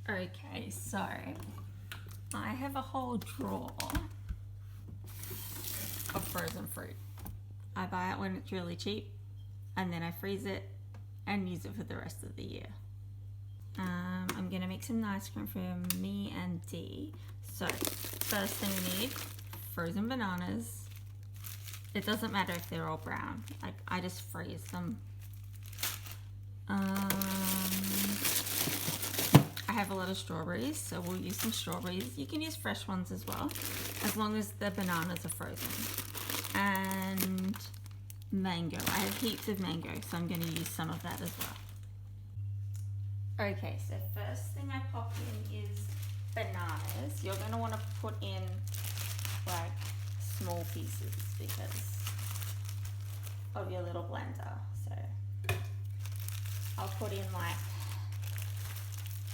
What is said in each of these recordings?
Okay, so I have a whole drawer of frozen fruit. I buy it when it's really cheap and then I freeze it and use it for the rest of the year. I'm gonna make some Nicecream for me and Dee. So first thing we need, frozen bananas. It doesn't matter if they're all brown. Like, I just freeze them. I have a lot of strawberries, so we'll use some strawberries. You can use fresh ones as well, as long as the bananas are frozen. And mango. I have heaps of mango, so I'm going to use some of that as well. Okay, so first thing I pop in is bananas. You're going to want to put in like small pieces because of your little blender. So I'll put in like,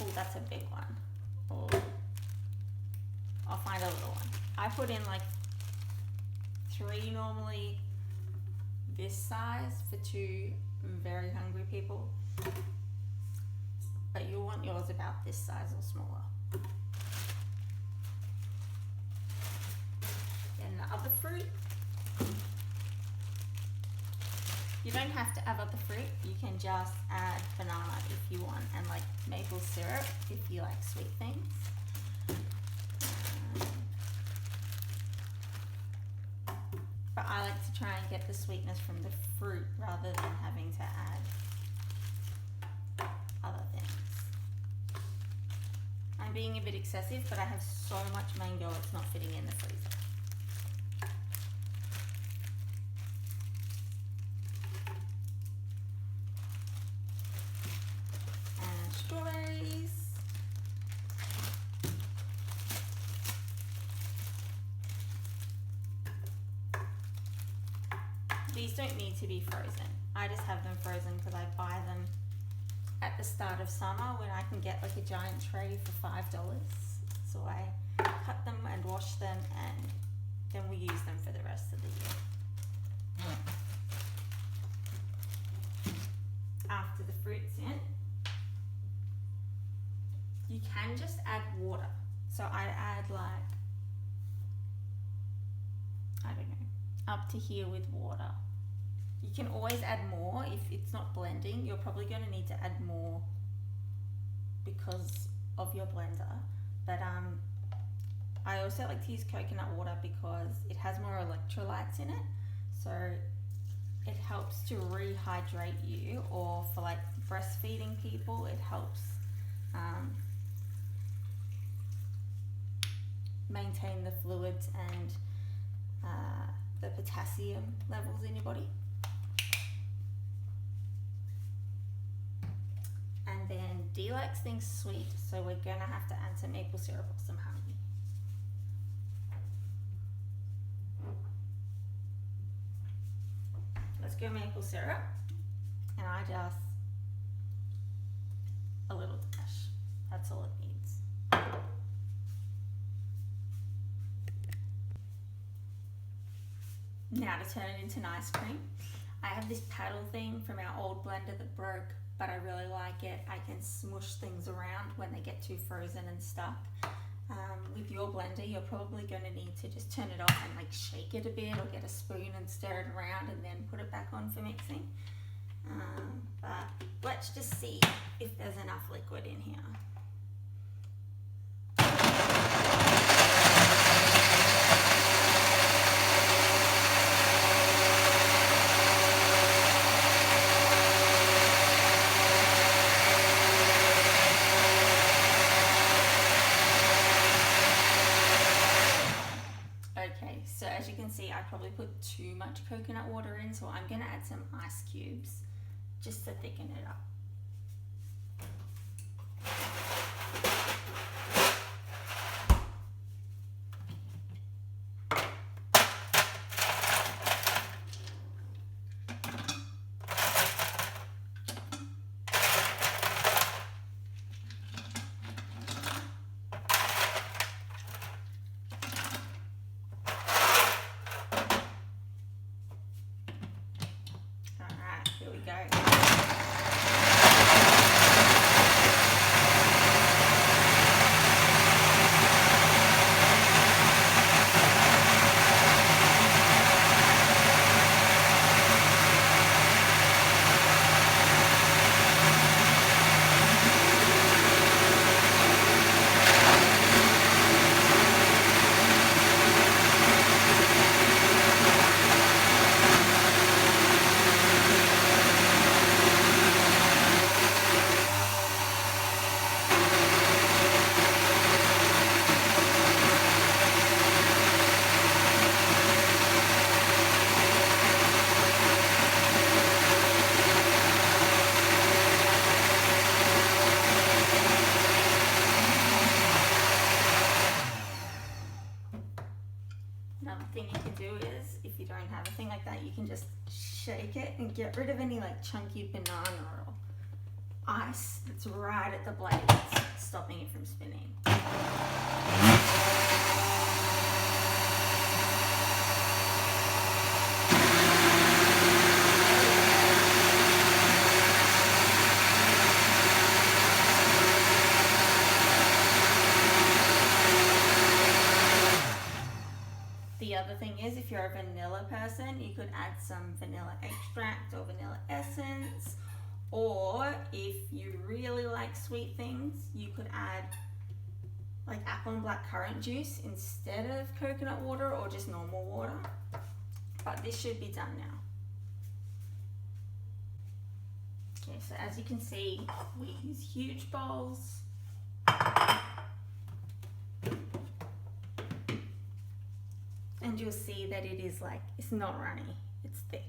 oh, that's a big one. Or I'll find a little one. I put in like 3 normally, this size for 2 very hungry people. But you'll want yours about this size or smaller. Then the other fruit. You don't have to add other fruit, you can just add banana if you want, and like maple syrup if you like sweet things. But I like to try and get the sweetness from the fruit rather than having to add other things. I'm being a bit excessive, but I have so much mango it's not fitting in the freezer. Strawberries. These don't need to be frozen. I just have them frozen because I buy them at the start of summer when I can get like a giant tray for $5. So I cut them and wash them, and then we use them for the rest of the year. After the fruit's in, you can just add water. So I add like, I don't know, up to here with water. You can always add more if it's not blending. You're probably going to need to add more because of your blender. But I also like to use coconut water because it has more electrolytes in it. So it helps to rehydrate you, or for like breastfeeding people, it helps maintain the fluids and the potassium levels in your body. And then Dee likes things sweet, so we're gonna have to add some maple syrup or some honey. Let's go maple syrup, and I just, a little dash, that's all it needs. Now to turn it into Nicecream. I have this paddle thing from our old blender that broke, but I really like it. I can smush things around when they get too frozen and stuck. With your blender, you're probably going to need to just turn it off and like shake it a bit, or get a spoon and stir it around and then put it back on for mixing. But let's just see if there's enough liquid in here. So as you can see, I probably put too much coconut water in, so I'm going to add some ice cubes just to thicken it up. Here we go. thing you can do is, if you don't have a thing like that, you can just shake it and get rid of any like chunky banana or ice that's right at the blade that's stopping it from spinning. The other thing is, if you're a vanilla person, you could add some vanilla extract or vanilla essence, or if you really like sweet things, you could add like apple and blackcurrant juice instead of coconut water or just normal water. But this should be done now. Okay, so as you can see, we use huge bowls. And you'll see that it is like, it's not runny, it's thick.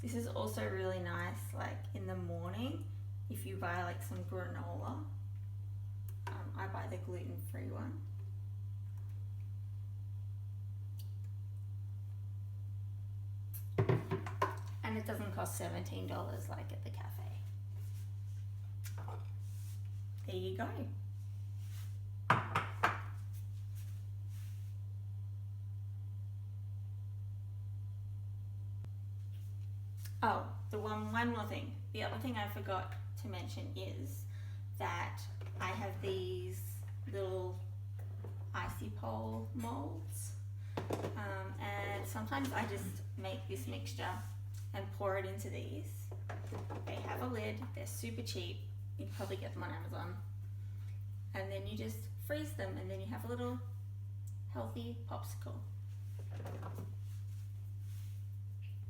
This is also really nice, like in the morning, if you buy like some granola. I buy the gluten-free one. And it doesn't cost $17 like at the cafe. There you go. Oh, one more thing. The other thing I forgot to mention is that I have these little icy pole molds, and sometimes I just make this mixture and pour it into these. They have a lid, they're super cheap, you can probably get them on Amazon, and then you just freeze them and then you have a little healthy popsicle.